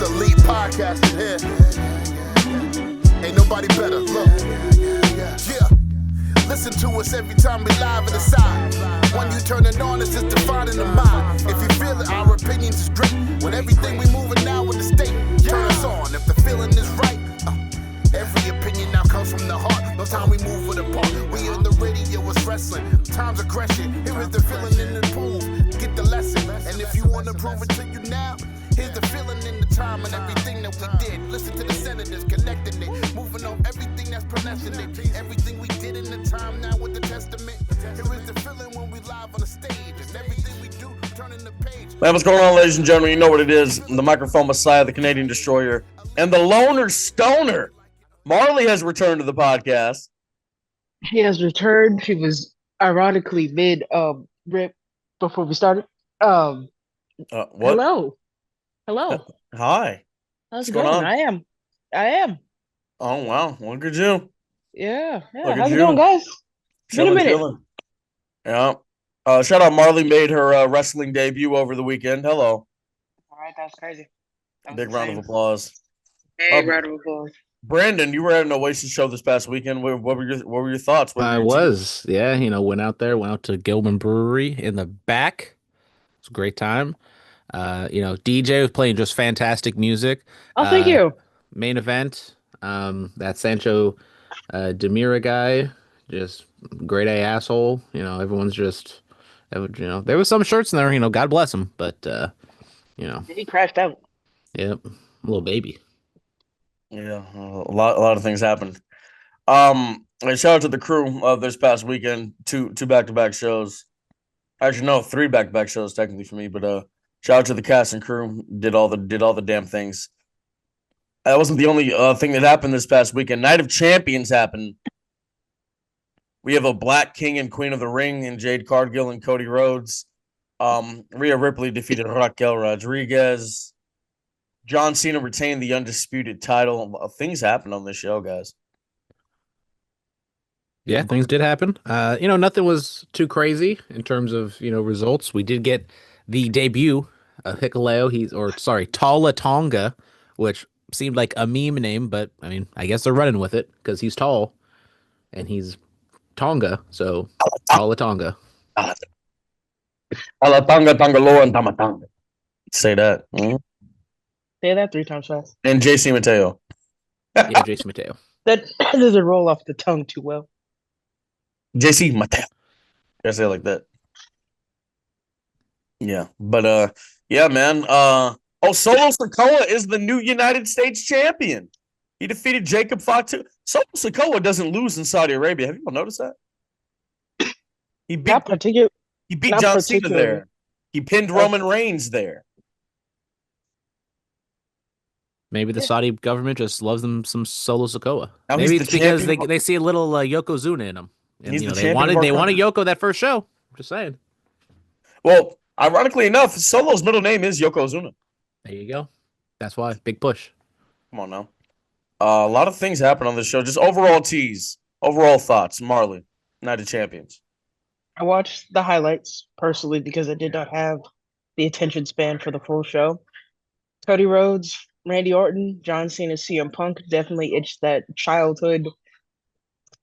It's elite podcasting here. Ain't nobody better. Look. Yeah. Listen to us every time we live in the side. When you turn it on, it's just defining the mind. If you feel it, our opinions is great. When everything we moving now with the state, turn us on. If the feeling is right, every opinion now comes from the heart. No time we move with a part. We in the radio, it's wrestling. Time's aggression. Here is the feeling in the prove. Get the lesson. And if you want to prove it to you now, here's the feeling in the time and everything that we did. Listen to the senators connecting it. Moving on everything that's pronouncing it. Everything we did in the time now with the testament. Here is the feeling when we live on the stage. And everything we do, turning the page. Man, what's going on, ladies and gentlemen? You know what it is. The microphone messiah, the Canadian destroyer, and the loner stoner. Marlee has returned to the podcast. She has returned. She was ironically mid rip before we started. What? Hello. Hi. How's it going going? on? I am. Oh, wow. Look at you. Yeah. Look at How's it you. going, guys? Been a minute. Chilling. Yeah. Shout out Marlee made her wrestling debut over the weekend. Hello. All right, that's crazy. Big round of applause. Big round of applause. Brandon, you were at an Oasis show this past weekend. What were your thoughts? I was, yeah. Went out to Gilman Brewery in the back. It was a great time. DJ was playing just fantastic music. Oh, thank you. Main event, that Sancho Demira guy, just grade A asshole. Everyone's just, there was some shirts in there. God bless him, but He crashed out. Yep, little baby. Yeah, a lot of things happened. And shout out to the crew this past weekend. Two back-to-back shows. Actually, no, 3 back-to-back shows technically for me. But shout out to the cast and crew. Did all the damn things. That wasn't the only thing that happened this past weekend. Night of Champions happened. We have a Black King and Queen of the Ring in Jade Cargill and Cody Rhodes. Rhea Ripley defeated Raquel Rodriguez. John Cena retained the undisputed title. Things happened on this show, guys. Yeah, things did happen. Nothing was too crazy in terms of, results. We did get the debut of Tala Tonga, which seemed like a meme name, but I guess they're running with it because he's tall and he's Tonga, so Tala Tonga. Tala Tonga, Tongaloa, and Tamatanga. Say that. Mm-hmm. Say that 3 times fast. And JC Mateo. Yeah, JC Mateo. That doesn't roll off the tongue too well. JC Mateo. I say it like that. Yeah, but yeah, man. Solo Sikoa is the new United States champion. He defeated Jacob Fatu. Solo Sikoa doesn't lose in Saudi Arabia. Have you all noticed that? He beat John Cena there. He pinned Roman Reigns there. Maybe the Saudi government just loves them some Solo Sikoa. Now maybe it's because they see a little Yokozuna in him. And, they wanted Yoko that first show. I'm just saying. Well, ironically enough, Solo's middle name is Yokozuna. There you go. That's why. Big push. Come on now. A lot of things happen on this show. Just overall tease. Overall thoughts. Marlee, Night of Champions. I watched the highlights personally because I did not have the attention span for the full show. Cody Rhodes, Randy Orton, John Cena, CM Punk definitely itched that childhood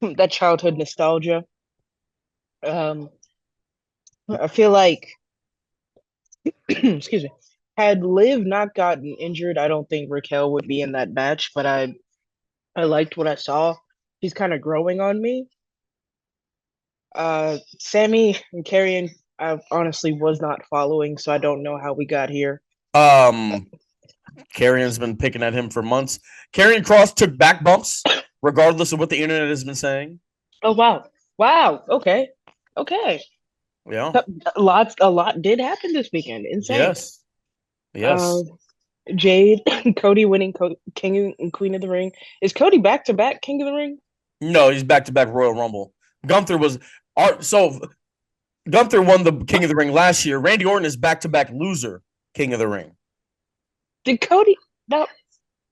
nostalgia. I feel like, excuse me, had Liv not gotten injured, I don't think Raquel would be in that match. But I liked what I saw. She's kind of growing on me. Sammy and Karrion, I honestly was not following, so I don't know how we got here. Karrion's been picking at him for months. Karrion Kross took back bumps, regardless of what the internet has been saying. Oh wow! Okay. Yeah, a lot did happen this weekend. Insane. Yes. Jade and Cody winning King and Queen of the Ring. Is Cody back to back King of the Ring? No, he's back to back Royal Rumble. Gunther won the King of the Ring last year. Randy Orton is back to back loser King of the Ring. Did Cody? No.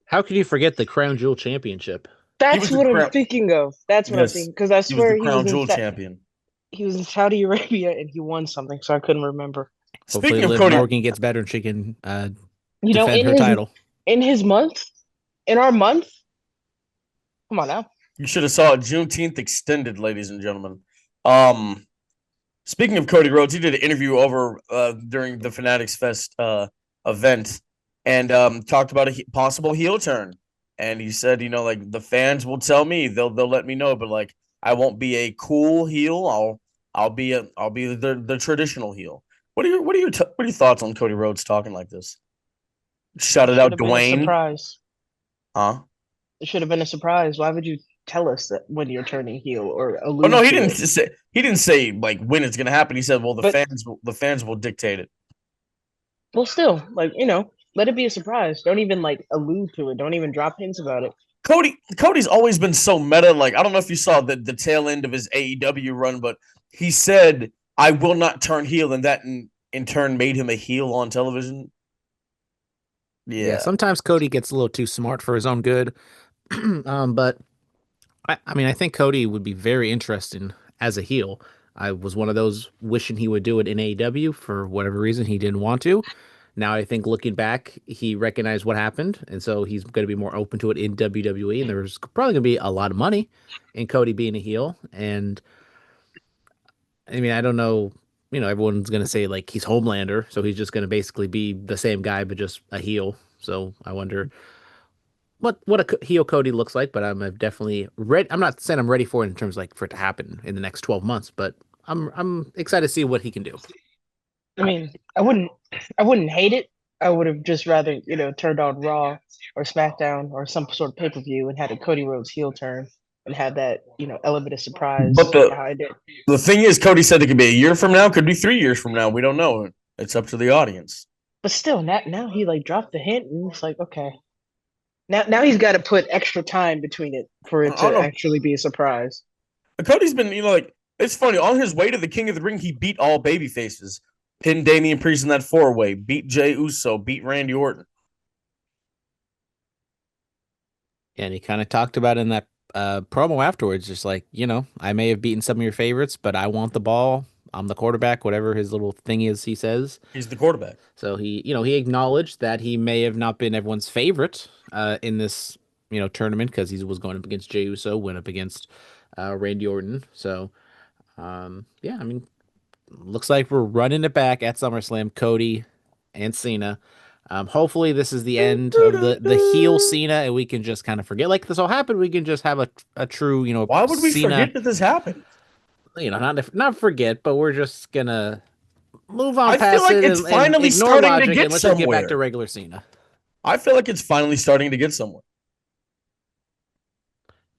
How could you forget the Crown Jewel Championship? That's what I'm thinking of. That's what I'm thinking. Because I swear he was the Crown Jewel champion. He was in Saudi Arabia and he won something, so I couldn't remember. Hopefully Liv Morgan gets better and she can defend her title. In his month, in our month. Come on now. You should have saw a Juneteenth extended, ladies and gentlemen. Speaking of Cody Rhodes, he did an interview over during the Fanatics Fest event and talked about a possible heel turn. And he said, you know, like the fans will tell me, they'll let me know, but like I won't be a cool heel. I'll be the traditional heel. What are your thoughts on Cody Rhodes talking like this? Shout it out, Dwayne. Surprise. Huh? It should have been a surprise. Why would you tell us that when you're turning heel or allude? Oh no, he didn't say like when it's gonna happen. He said, "Well, the fans will dictate it." Well, still, like let it be a surprise. Don't even like allude to it. Don't even drop hints about it. Cody's always been so meta. Like I don't know if you saw the tail end of his AEW run, but he said, "I will not turn heel," and that in turn made him a heel on television. Yeah. Sometimes Cody gets a little too smart for his own good. But I mean, I think Cody would be very interesting as a heel. I was one of those wishing he would do it in AEW. For whatever reason, he didn't want to. Now I think looking back, he recognized what happened, and so he's going to be more open to it in WWE. And there's probably going to be a lot of money in Cody being a heel. And I mean, I don't know. Everyone's going to say like he's Homelander, so he's just going to basically be the same guy but just a heel. So I wonder what a heel Cody looks like, but I'm definitely ready. I'm not saying I'm ready for it in terms of like for it to happen in the next 12 months, but I'm excited to see what he can do. I mean, I wouldn't hate it. I would have just rather, turned on Raw or SmackDown or some sort of pay-per-view and had a Cody Rhodes heel turn and had that, element of surprise But behind it. The thing is, Cody said it could be a year from now, could be 3 years from now. We don't know. It's up to the audience. But still, now he like dropped the hint and it's like, okay. Now he's got to put extra time between it for it to actually be a surprise. Cody's been, like, it's funny. On his way to the King of the Ring, he beat all baby faces. Pinned Damian Priest in that 4-way. Beat Jey Uso. Beat Randy Orton. And he kind of talked about in that promo afterwards, just like, I may have beaten some of your favorites, but I want the ball. I'm the quarterback, whatever his little thing is, he says. He's the quarterback. So he acknowledged that he may have not been everyone's favorite in this, tournament because he was going up against Jey Uso, went up against Randy Orton. So, I mean, looks like we're running it back at SummerSlam, Cody and Cena. Hopefully this is the end of the heel Cena and we can just kind of forget like this all happened. We can just have a true, Why would we Cena, forget that this happened? Not forget, but we're just gonna move on I past feel like it it's and finally ignore starting logic to get and let's somewhere. just get back to regular Cena. I feel like it's finally starting to get somewhere.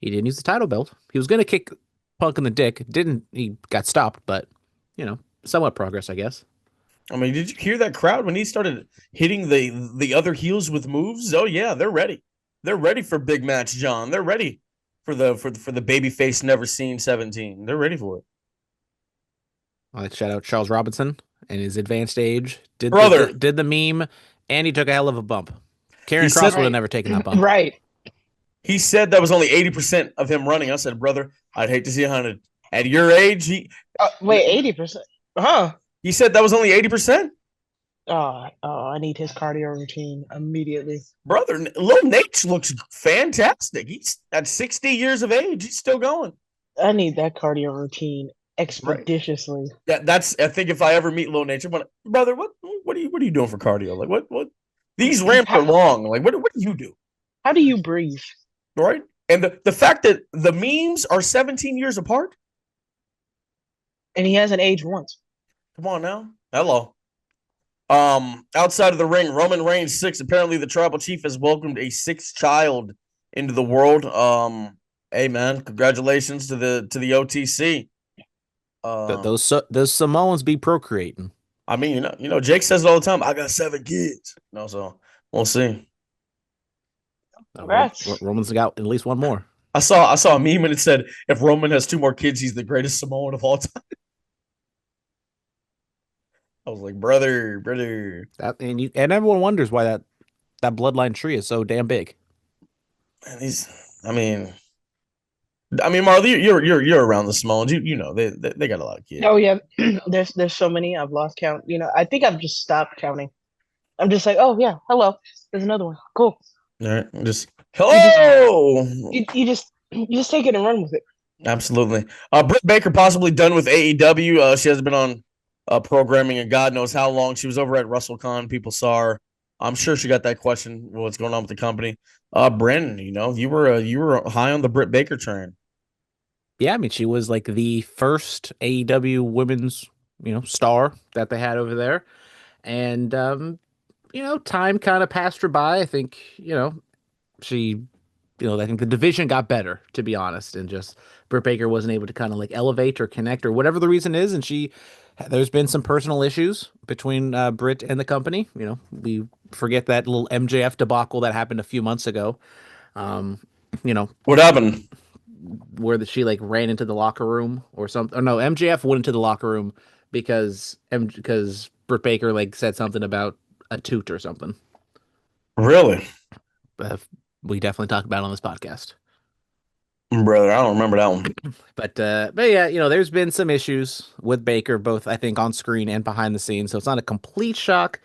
He didn't use the title belt. He was gonna kick Punk in the dick. Didn't. He got stopped, but somewhat progress, I guess. I mean, did you hear that crowd when he started hitting the other heels with moves? Oh yeah, they're ready. They're ready for big match, John. They're ready for the babyface never seen 17. They're ready for it. I'd shout out Charles Robinson and his advanced age. Did the meme, and he took a hell of a bump. Karen Cross would have never taken that bump. Right. He said that was only 80% of him running. I said, brother, I'd hate to see 100. At your age, wait, 80%? Huh? He said that was only 80%. Oh, I need his cardio routine immediately. Brother, Lil Nate looks fantastic. He's at 60 years of age. He's still going. I need that cardio routine expeditiously. Right. That's. I think if I ever meet Lil Nate, brother, what are you doing for cardio? Like what? These ramps are long. Like what do you do? How do you breathe? Right. And the fact that the memes are 17 years apart. And he hasn't aged once. Come on now. Hello. Outside of the ring, Roman Reigns 6. Apparently, the tribal chief has welcomed a 6th child into the world. Hey man, congratulations to the OTC. Those Samoans be procreating. I mean, Jake says it all the time. I got 7 kids. So we'll see. Roman's got at least one more. I saw a meme and it said, if Roman has 2 more kids, he's the greatest Samoan of all time. I was like, brother. And everyone wonders why that bloodline tree is so damn big. And Marlee, you're around the Samoans. You know they got a lot of kids. Oh yeah, there's so many. I've lost count. I think I've just stopped counting. I'm just like, oh yeah, hello. There's another one. Cool. All right, just You just hello. you just take it and run with it. Absolutely. Britt Baker possibly done with AEW. She hasn't been on programming and God knows how long. She was over at WrestleCon. People saw her. I'm sure she got that question. What's going on with the company? Brandon, you were high on the Britt Baker train. Yeah, I mean, she was like the first AEW women's, star that they had over there. And, time kind of passed her by. I think, she, I think the division got better, to be honest. And just Britt Baker wasn't able to kind of like elevate or connect or whatever the reason is. And there's been some personal issues between Britt and the company. We forget that little MJF debacle that happened a few months ago. Um, What happened? where she like ran into the locker room or something. Or no, MJF went into the locker room because Britt Baker like said something about a toot or something. Really? We definitely talked about it on this podcast. Brother, I don't remember that one. But yeah, there's been some issues with Baker, both I think on screen and behind the scenes. So it's not a complete shock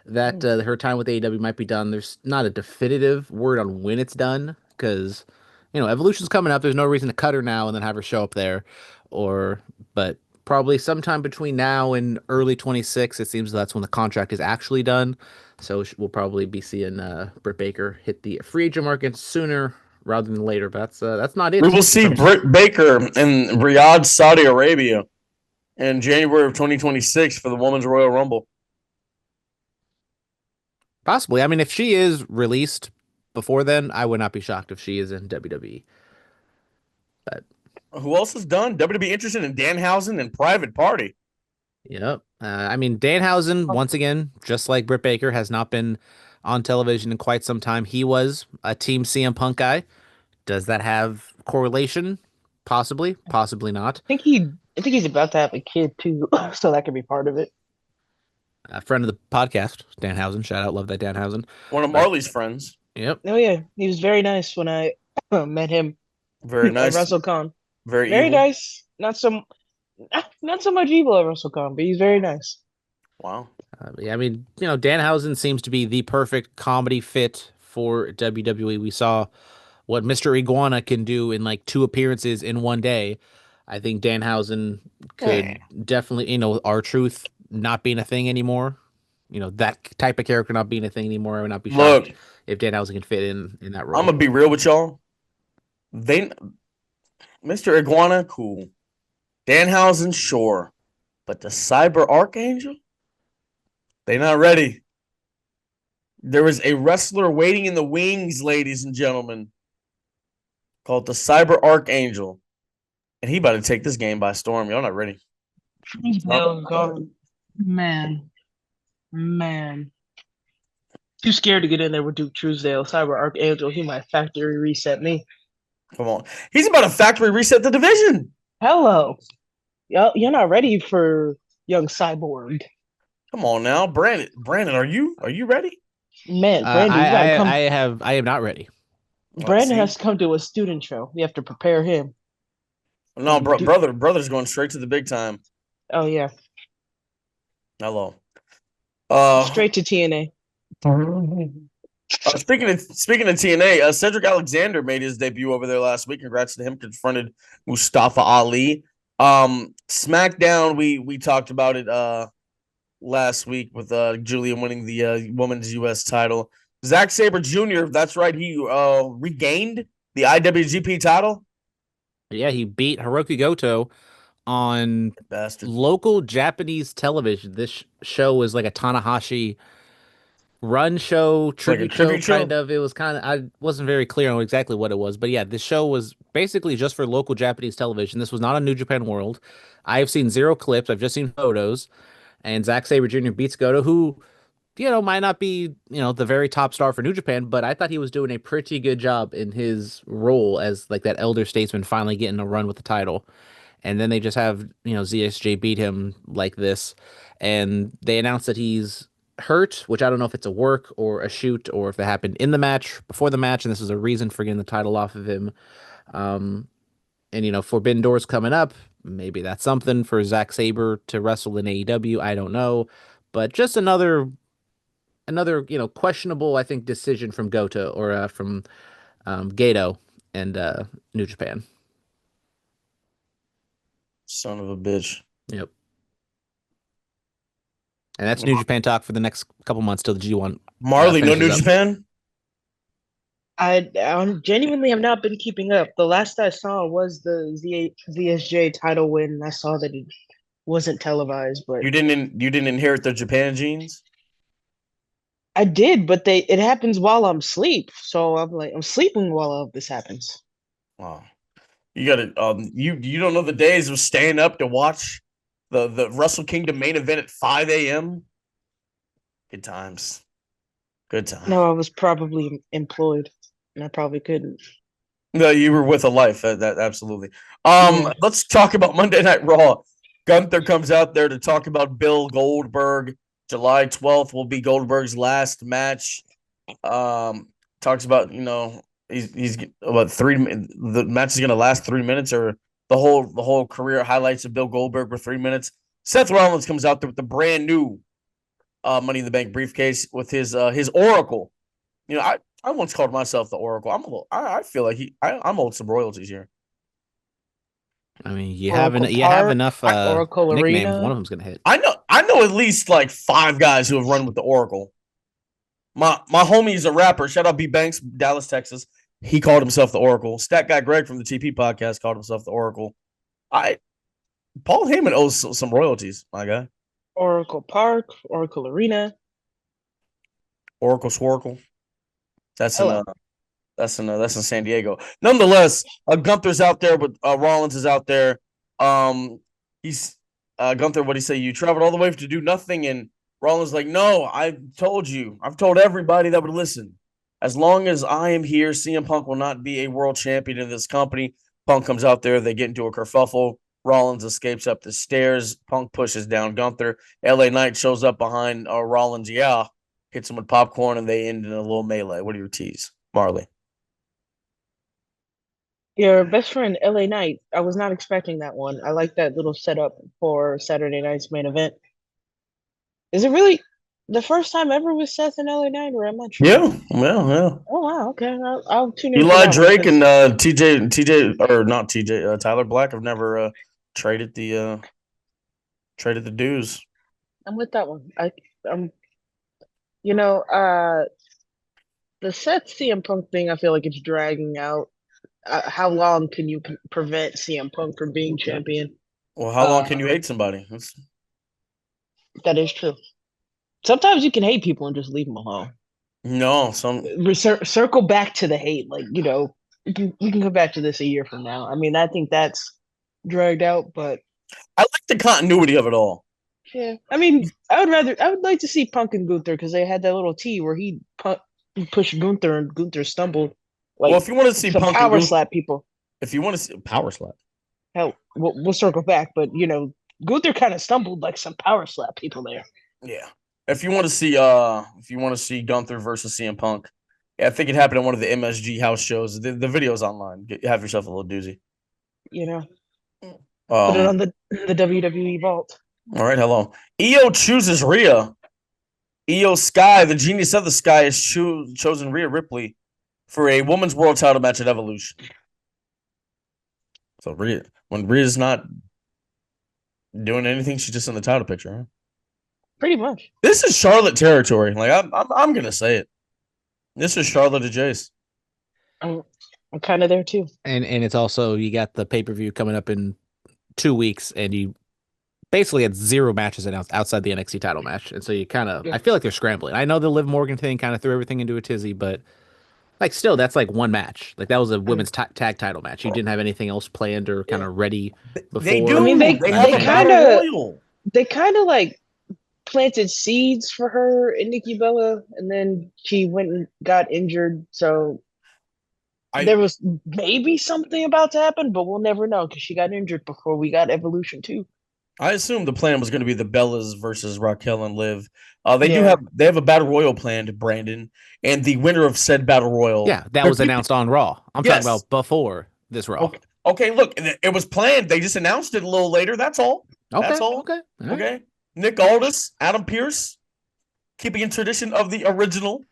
that her time with AEW might be done. There's not a definitive word on when it's done because Evolution's coming up. There's no reason to cut her now and then have her show up there, but probably sometime between now and early 26. It seems that's when the contract is actually done. So we'll probably be seeing Britt Baker hit the free agent market sooner rather than later. But that's not it. We will see Britt Baker in Riyadh, Saudi Arabia in January of 2026 for the Women's Royal Rumble. Possibly. I mean, if she is released before then, I would not be shocked if she is in WWE. But who else is done? WWE interested in Danhausen and Private Party. Yep. I mean, Danhausen, once again, just like Britt Baker, has not been on television in quite some time. He was a Team CM Punk guy. Does that have correlation? Possibly. Possibly not. I think he's about to have a kid too, so that could be part of it. A friend of the podcast, Danhausen. Shout out, love that Danhausen. One of Marlee's friends. Yep. Oh yeah, he was very nice when I met him. Very nice. At WrestleCon. Very evil. Nice. Not so much evil at WrestleCon, but he's very nice. Wow. Yeah, I mean, Danhausen seems to be the perfect comedy fit for WWE. We saw what Mr. Iguana can do in like 2 appearances in one day. I think Danhausen could definitely, R-Truth not being a thing anymore. That type of character not being a thing anymore. I would not be shocked if Danhausen can fit in that role. I'm gonna be real with y'all. Mr. Iguana, cool. Danhausen, sure. But the Cyber Archangel? They not ready. There is a wrestler waiting in the wings, ladies and gentlemen, called the Cyber Archangel. And he about to take this game by storm. Y'all not ready. Oh, God. Man. Too scared to get in there with Duke Truesdale. Cyber Archangel, he might factory reset me. Come on. He's about to factory reset the division. Hello. You're not ready for young Cyborg. Come on now. Brandon, are you ready? Man, Brandon, you gotta come. I am not ready. Brandon has to come to a student show. We have to prepare him. No, brother's going straight to the big time. Oh yeah. Hello. Straight to TNA. Speaking of TNA, Cedric Alexander made his debut over there last week. Congrats to him. Confronted Mustafa Ali. SmackDown, we talked about it last week with Julia winning the women's U.S. title. Zack Sabre Jr., that's right, he regained the IWGP title. Yeah, he beat Hiroki Goto on local Japanese television. This show was like a Tanahashi run show, tribute show, kind of. It was kind of, I wasn't very clear on exactly what it was, but yeah, this show was basically just for local Japanese television. This was not on New Japan World. I have seen 0 clips. I've just seen photos. And Zack Sabre Jr. beats Goto, who, might not be, the very top star for New Japan, but I thought he was doing a pretty good job in his role as like that elder statesman finally getting a run with the title. And then they just have, ZSJ beat him like this. And they announced that he's hurt, which I don't know if it's a work or a shoot or if it happened in the match, before the match, and this is a reason for getting the title off of him. And Forbidden Doors coming up. Maybe that's something for Zack Sabre to wrestle in AEW. I don't know. But just another another questionable, I think, decision from Goto or from Gato and New Japan. Son of a bitch. Yep. And that's New Japan talk for the next couple months till the G1. Marlee, no New up. Japan? I genuinely have not been keeping up. The last I saw was the ZSJ title win. I saw that it wasn't televised, but You didn't inherit the Japan genes? I did, but it happens while I'm asleep. So I'm sleeping while all of this happens. Wow. You gotta you don't know the days of staying up to watch the Wrestle Kingdom main event at 5 a.m. Good times. Good times. No, I was probably employed, and I probably couldn't. No, you were with a life. That absolutely. Yeah. Let's talk about Monday Night Raw. Gunther comes out there to talk about Bill Goldberg. July 12th will be Goldberg's last match. Talks about, he's about the match is going to last 3 minutes, or the whole career highlights of Bill Goldberg for 3 minutes. Seth Rollins comes out there with the brand new Money in the Bank briefcase with his Oracle. I once called myself the Oracle. I feel like I'm owed some royalties here. I mean, you Oracle have enough Oracle nicknames. Arena. One of them's gonna hit. I know at least like 5 guys who have run with the Oracle. My homie is a rapper. Shout out B Banks, Dallas, Texas. He called himself the Oracle. Stat guy Greg from the TP podcast called himself the Oracle. Paul Heyman owes some royalties, my guy. Oracle Park, Oracle Arena, Oracle Sworkle. That's Hello. in San Diego. Nonetheless, Gunther's out there, but Rollins is out there. He's Gunther. What do you say? You traveled all the way to do nothing, and Rollins like, no, I've told everybody that would listen. As long as I am here, CM Punk will not be a world champion in this company. Punk comes out there. They get into a kerfuffle. Rollins escapes up the stairs. Punk pushes down Gunther. LA Knight shows up behind Rollins. Yeah, hits him with popcorn, and they end in a little melee. What are your teas, Marlee? Your best friend, LA Knight. I was not expecting that one. I like that little setup for Saturday night's main event. Is it really the first time ever with Seth and LA Knight, or am I sure? Yeah. Oh wow, okay. I'll tune in. Eli Drake and TJ, or not TJ, Tyler Black have never traded the dues. I'm with that one. The Seth CM Punk thing, I feel like it's dragging out. How long can you prevent CM Punk from being champion? Well, how long can you hate somebody? That is true. Sometimes you can hate people and just leave them alone. No, Circle back to the hate. Like, you can come back to this a year from now. I mean, I think that's dragged out, but I like the continuity of it all. yeah. I mean, I would like to see Punk and Gunther, because they had that little T where he pushed Gunther and Gunther stumbled. Like, well, if you want to see Punk power slap people, if you want to see power slap, hell, we'll circle back. But Gunther kind of stumbled like some power slap people there. Yeah. If you want to see Gunther versus CM Punk, yeah, I think it happened at one of the MSG house shows. The video's online. Have yourself a little doozy. Put it on the WWE vault. All right, hello. EO chooses Rhea. EO Sky, the genius of the Sky, has chosen Rhea Ripley for a women's world title match at Evolution. So when Rhea's not doing anything, she's just in the title picture. Huh? Pretty much. This is Charlotte territory. Like I'm gonna say it. This is Charlotte to Jace. I'm kind of there too. And it's also, you got the pay-per-view coming up in 2 weeks, and you basically had 0 matches announced outside the NXT title match. And so you kind of, I feel like they're scrambling. I know the Liv Morgan thing kind of threw everything into a tizzy, but like still, that's like one match. Like that was a women's tag title match. You didn't have anything else planned or kind of ready before. They do. I mean, they kind of like planted seeds for her and Nikki Bella, and then she went and got injured. So there was maybe something about to happen, but we'll never know because she got injured before we got Evolution 2. I assume the plan was going to be the Bellas versus Raquel and Liv. They have a battle royal planned, Brandon, and the winner of said battle royal. Yeah, that was announced on Raw. I'm talking about before this Raw. Okay, look, it was planned. They just announced it a little later. That's all. Okay, That's all. Okay. Okay. Nick Aldis, Adam Pearce. keeping in tradition of the original.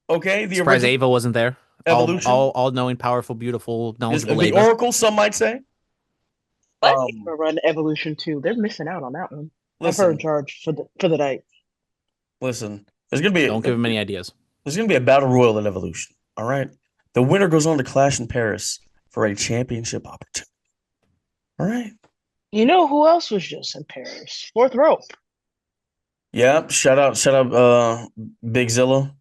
Okay, the Surprise original Ava wasn't there. evolution. All knowing, powerful, beautiful, knowledgeable The Ava. Oracle, some might say. Let me run Evolution 2. They're missing out on that one. Have her in Listen, charge for the night. listen. There's gonna be Don't give him any ideas. there's gonna be a battle royal in Evolution. All right, the winner goes on to clash in Paris for a championship opportunity. All right. You know who else was just in Paris? Fourth Rope. Yeah. Shout out, Big Zilla.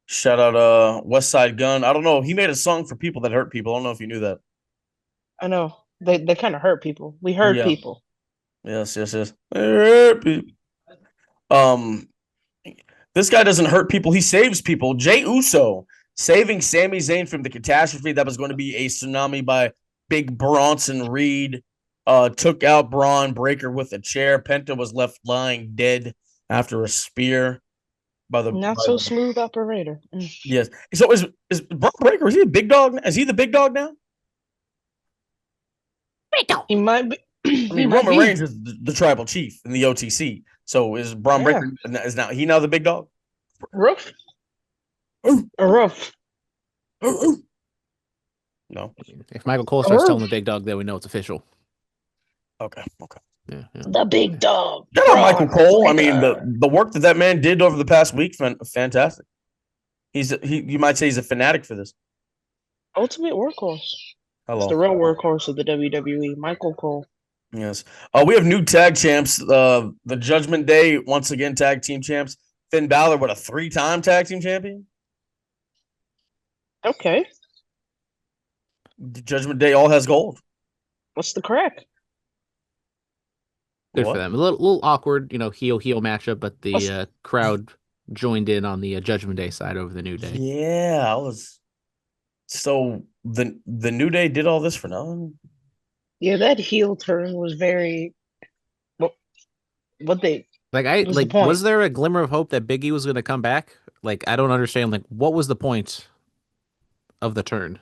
Shout out, West Side Gun. I don't know. He made a song for people that hurt people. I don't know if you knew that. I know. They kind of hurt people. We hurt Yeah. people. Yes. They hurt people. This guy doesn't hurt people. He saves people. Jey Uso saving Sami Zayn from the catastrophe that was going to be a tsunami by Big Bronson Reed. Took out Braun Breaker with a chair. Penta was left lying dead after a spear by the Not so smooth operator. Yes. So is Braun Breaker? Is he a big dog? Is he the big dog now? He might be. I mean, Roman Reigns is the tribal chief in the OTC. So is Braun Breaker is now the big dog? Roof. Ooh. A roof. No. If Michael Cole starts telling the big dog, then we know it's official. Okay. Yeah. The big dog. Shout out Michael Cole. I mean, the work that man did over the past week, fantastic. You might say he's a fanatic for this. Ultimate workhorse. Hello. It's the real workhorse of the WWE, Michael Cole. Yes. We have new tag champs. The Judgment Day, once again, tag team champs. Finn Balor, a 3-time tag team champion? Okay. The Judgment Day all has gold. What's the crack? Good for them. A little awkward, heel matchup, but the crowd joined in on the Judgment Day side over the New Day. Yeah, I was. So the New Day did all this for nothing? Yeah, that heel turn was very. What they was there a glimmer of hope that Big E was going to come back? I don't understand. What was the point of the turn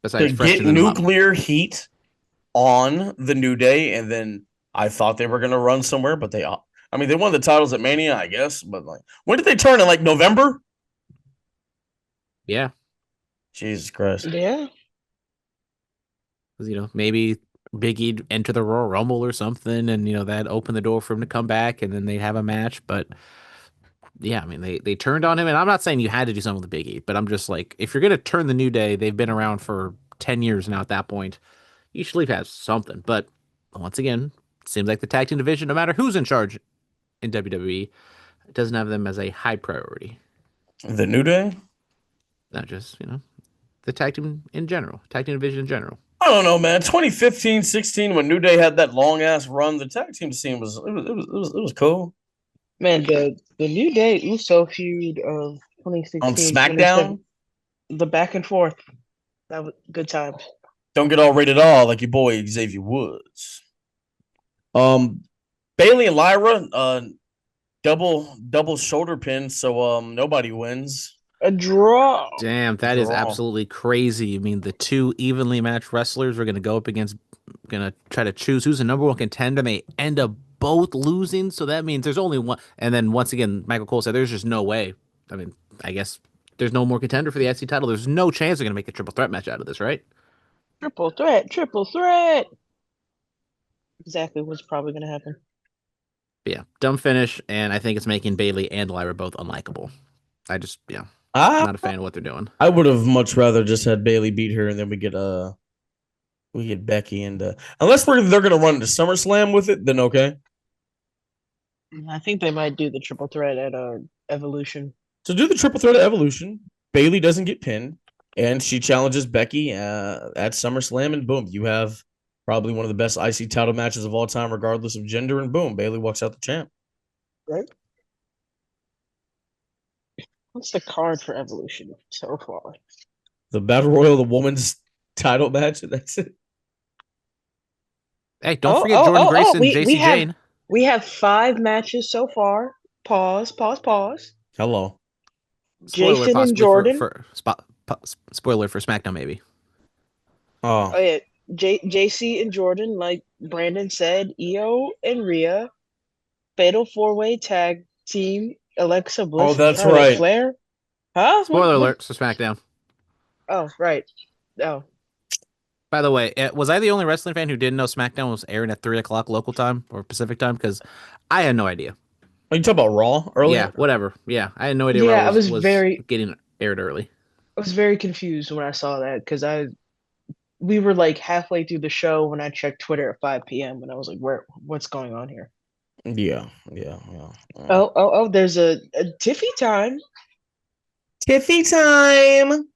besides to get nuclear heat on the New Day, and then I thought they were going to run somewhere, but they won the titles at Mania, I guess. But when did they turn in? November? Yeah. Jesus Christ. Yeah. Because maybe Big E enter the Royal Rumble or something, and that opened the door for him to come back, and then they'd have a match. But yeah, I mean they turned on him, and I'm not saying you had to do something with Big E, but I'm just if you're gonna turn the New Day, they've been around for 10 years now. At that point, you should at least have something. But once again, it seems like the tag team division, no matter who's in charge in WWE, doesn't have them as a high priority. The New Day, not just the tag team in general, tag team division in general. I don't know, man. 2015, 16, when New Day had that long ass run, the tag team scene was cool. Man, the New Day Uso feud of 2016 on SmackDown, the back and forth, that was good time. Don't get all rated R like your boy Xavier Woods. Bayley and Lyra, double shoulder pin, so nobody wins. A draw. Damn, that is absolutely crazy. I mean, the two evenly matched wrestlers are going to go up against, going to try to choose who's the number one contender, and they end up both losing. So that means there's only one. And then once again, Michael Cole said there's just no way. I mean, I guess there's no more contender for the IC title. There's no chance they're going to make a triple threat match out of this, right? Triple threat. Exactly what's probably going to happen. But yeah, dumb finish, and I think it's making Bayley and Lyra both unlikable. I'm not a fan of what they're doing. I would have much rather just had Bayley beat her, and then we get Becky, and unless they're going to run into SummerSlam with it, then okay. I think they might do the triple threat at Evolution. So do the triple threat at Evolution. Bayley doesn't get pinned, and she challenges Becky at SummerSlam, and boom, you have probably one of the best IC title matches of all time, regardless of gender, and boom, Bayley walks out the champ. Right. What's the card for Evolution so far? The Battle Royal, the women's title match. That's it. Hey, don't forget Jordan Grace and JC Jane. We have 5 matches so far. Pause. Hello. Jason and Jordan. Spoiler for SmackDown, maybe. Oh yeah. JC and Jordan, like Brandon said, Io and Rhea. Fatal 4-way tag team Alexa Bliss Oh, and that's Charlotte right. Flair? Huh? Spoiler alert for SmackDown. Oh, right. Oh, By the way, was I the only wrestling fan who didn't know SmackDown was airing at 3 o'clock local time or Pacific time? Because I had no idea. Are you talking about Raw earlier? Yeah, whatever. Yeah, I had no idea yeah. Raw was getting aired early. I was very confused when I saw that because we were like halfway through the show when I checked Twitter at 5 p.m. and I was like, what's going on here? Yeah. Oh, there's a Tiffy time. Tiffy time.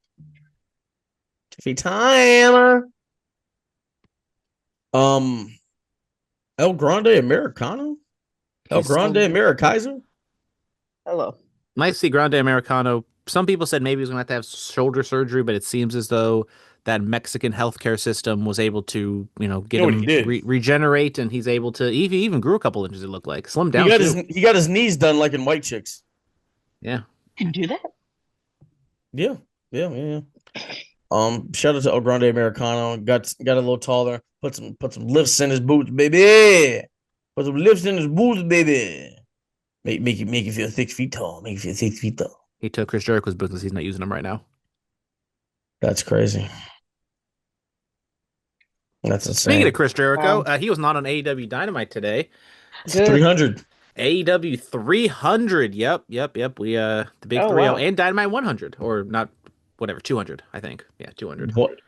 Tiffy time. El Grande Americano? El He's so Grande good. Americano? Hello. Nice to see Grande Americano. Some people said maybe he was going to have shoulder surgery, but it seems as though that Mexican healthcare system was able to, get know what he him did? regenerate, and he's able to. He even grew a couple inches. It looked like slimmed He down got too. he got his knees done like in White Chicks. Yeah. Can do that. Yeah. Shout out to El Grande Americano. Got a little taller. Put some lifts in his boots, baby. Put some lifts in his boots, baby. Make you feel 6 feet tall. Make you feel 6 feet tall. He took Chris Jericho's business. He's not using them right now. That's crazy. That's insane. Speaking of Chris Jericho, he was not on AEW Dynamite today. Good. 300. AEW 300. Yep. We the big Oh, 30 wow. and Dynamite 100 or not, whatever 200. I think. Yeah, 200 What?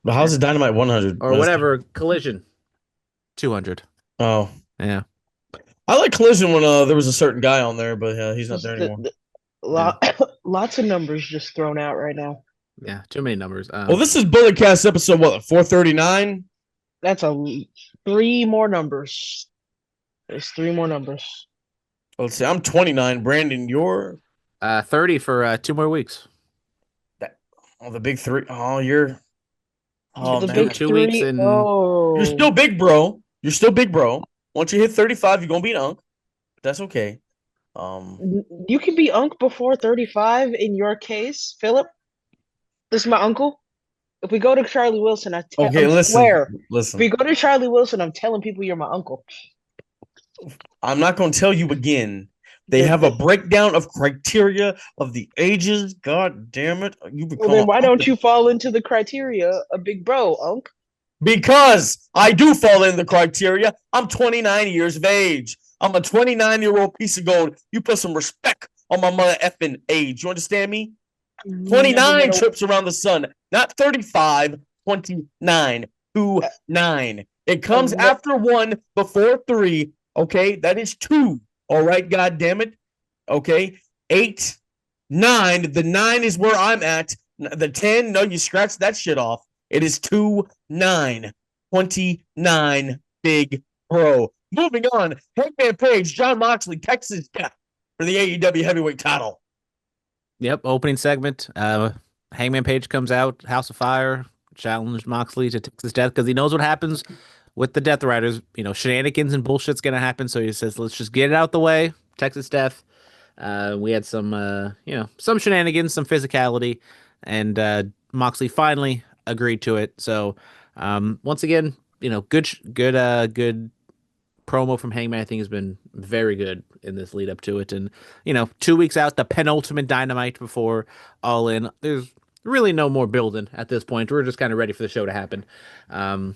But how's the Dynamite 100? or whatever. Collision 200. Oh, Yeah. I like Collision when there was a certain guy on there, but he's not there anymore. Lots of numbers just thrown out right now. Yeah, too many numbers. Well, this is Bulletcast episode 439. That's 3 more numbers. There's 3 more numbers. Let's see. I'm 29. Brandon, you're 30 for 2 more weeks. the big 3. Oh, you're. Oh The man, big 2 3. weeks and you're still big, bro. Once you hit 35, you're gonna be an unk. That's okay. You can be unk before 35 in your case, Philip. This is my uncle. If we go to Charlie Wilson, I swear. Listen. If we go to Charlie Wilson, I'm telling people you're my uncle. I'm not gonna tell you again. They have a breakdown of criteria of the ages. God damn it! Well, then why don't you fall into the criteria of big bro, unk? Because I do fall in the criteria. I'm 29 years of age. I'm a 29-year-old piece of gold. You put some respect on my mother effing age. You understand me? 29 trips around the sun, not 35, 29. 2-9. It comes after 1, before 3. Okay, that is 2. All right, God damn it. Okay, 8, 9. The 9 is where I'm at. The 10, no, you scratch that shit off. It is 2-9, 29, big bro. Moving on, Hangman Page, Jon Moxley, Texas Death for the AEW Heavyweight title. Yep, opening segment. Hangman Page comes out, House of Fire, challenged Moxley to Texas Death because he knows what happens with the Death Riders. Shenanigans and bullshit's gonna happen. So he says, let's just get it out the way. Texas Death. We had some shenanigans, some physicality, and Moxley finally agreed to it. So once again, good promo from Hangman. I think has been very good in this lead up to it. And 2 weeks out, the penultimate Dynamite before All In. There's really no more building at this point. We're just kind of ready for the show to happen. But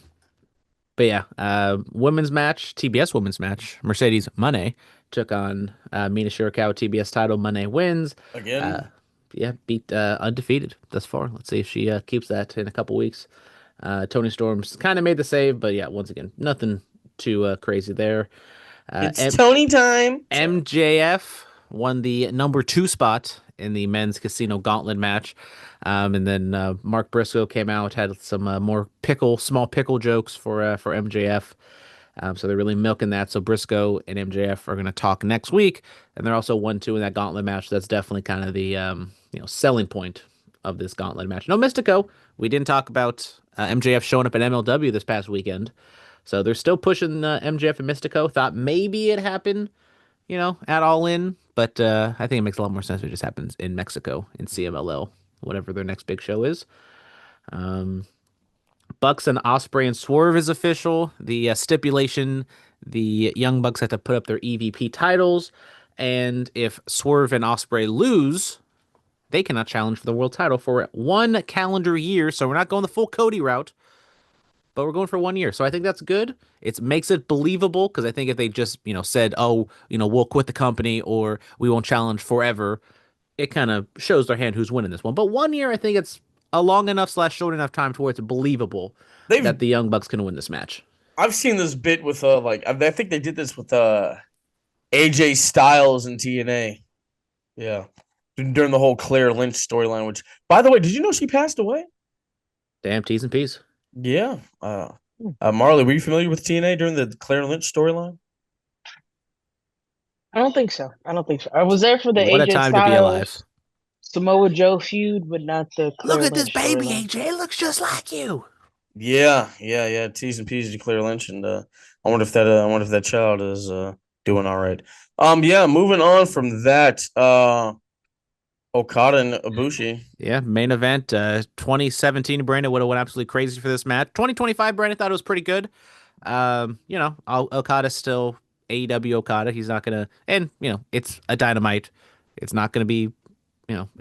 yeah, women's match, TBS women's match. Mercedes Moné took on Mina Shirakawa, TBS title. Moné wins. Again? Beat undefeated thus far. Let's see if she keeps that in a couple weeks. Toni Storm's kind of made the save, but yeah, once again, nothing too crazy there. It's Tony time. MJF won the number 2 spot in the men's casino gauntlet match. And then Mark Briscoe came out, had some more small pickle jokes for MJF. So they're really milking that. So Briscoe and MJF are going to talk next week, and they're also 1-2 in that gauntlet match. That's definitely kind of the selling point of this gauntlet match. No Mystico. We didn't talk about MJF showing up at MLW this past weekend. So they're still pushing MJF and Mystico. Thought maybe it happened, at All In. But I think it makes a lot more sense if it just happens in Mexico, in CMLL, whatever their next big show is. Bucks and Ospreay and Swerve is official. The stipulation, the Young Bucks have to put up their EVP titles And if Swerve and Ospreay lose, they cannot challenge for the world title for 1 calendar year. So we're not going the full Cody route, but we're going for 1 year. So I think that's good. It makes it believable because I think if they just, said, oh, we'll quit the company or we won't challenge forever, it kind of shows their hand who's winning this one. But 1 year, I think it's a long enough / short enough time to where it's believable that the Young Bucks can win this match. I've seen this bit with I think they did this with AJ Styles and TNA. Yeah. During the whole Claire Lynch storyline, which, by the way, did you know she passed away? Damn, T's and P's. Yeah. Marlee, were you familiar with TNA during the Claire Lynch storyline? I don't think so. I was there for the What AJ a time Styles, to be alive. Samoa Joe feud, but not the Claire Look at this Lynch baby, storyline. AJ. It looks just like you. Yeah. T's and P's to Claire Lynch, and I wonder if that child is doing all right. Moving on from that, Okada and Ibushi. Yeah, main event. 2017 Brandon would have went absolutely crazy for this match. 2025 Brandon thought it was pretty good. Okada's still AEW Okada. He's not gonna, and it's a Dynamite. It's not gonna be,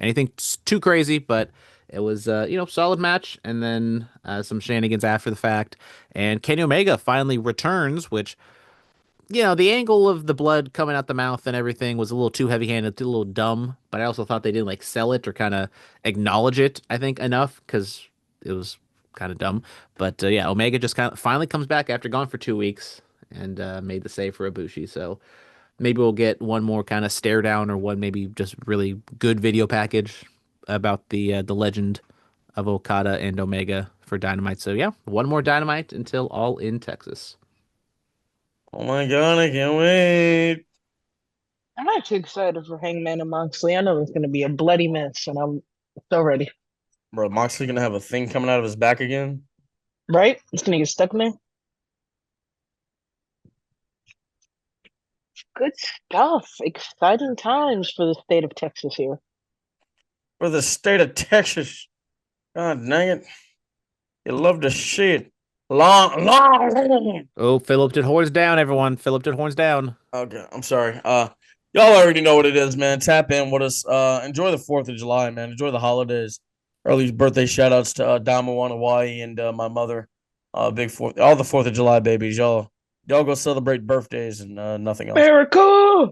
anything too crazy, but it was solid match. And then some shenanigans after the fact. And Kenny Omega finally returns, which, the angle of the blood coming out the mouth and everything was a little too heavy-handed, a little dumb, but I also thought they didn't sell it or kind of acknowledge it, I think, enough because it was kind of dumb. But Omega just kind of finally comes back after gone for 2 weeks and made the save for Ibushi. So maybe we'll get one more kind of stare down or one maybe just really good video package about the legend of Okada and Omega for Dynamite. So one more Dynamite until All In Texas. Oh my God, I can't wait. I'm actually excited for Hangman and Moxley. I know it's going to be a bloody mess, and I'm so ready. Bro, Moxley gonna have a thing coming out of his back again? Right? It's going to get stuck in there. Good stuff. Exciting times for the state of Texas here. For the state of Texas. God dang it. You love to see it. Long. Oh, Phillip did horns down, everyone. Phillip did horns down. Okay, I'm sorry. Y'all already know what it is, man. Tap in with us. Enjoy the 4th of July, man. Enjoy the holidays. Early birthday shout outs to Damo Hawaii and my mother. Big 4th, all the 4th of July babies. Y'all go celebrate birthdays and nothing else. America!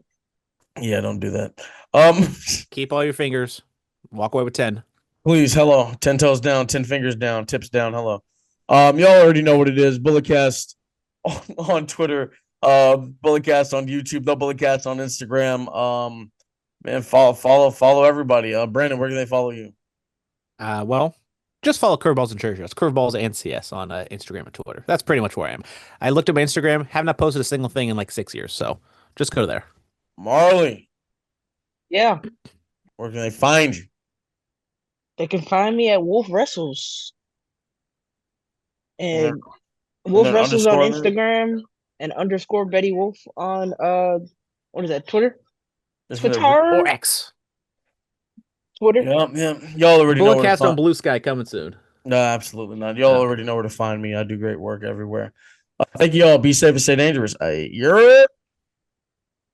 Yeah, don't do that. Keep all your fingers. Walk away with 10. Please, hello. 10 toes down, 10 fingers down, tips down. Hello. Y'all already know what it is. Bulletcast on Twitter, Bulletcast on YouTube, the Bulletcast on Instagram. Man, follow everybody. Brandon, where can they follow you? Well, just follow Curveballs and Church Shows, Curveballs and CS on Instagram and Twitter. That's pretty much where I am. I looked at my Instagram, have not posted a single thing in 6 years, so just go there. Marlee. Yeah. Where can they find you? They can find me at Wolf Wrestles. And Wolf Wrestles on Instagram and _ Betty Wolf on what is that, Twitter? Twitter or X. Twitter. Yeah. Y'all already know. Bulletcast on Blue Sky coming soon. No, absolutely not. Y'all already know where to find me. I do great work everywhere. Thank you all. Be safe and stay dangerous. You're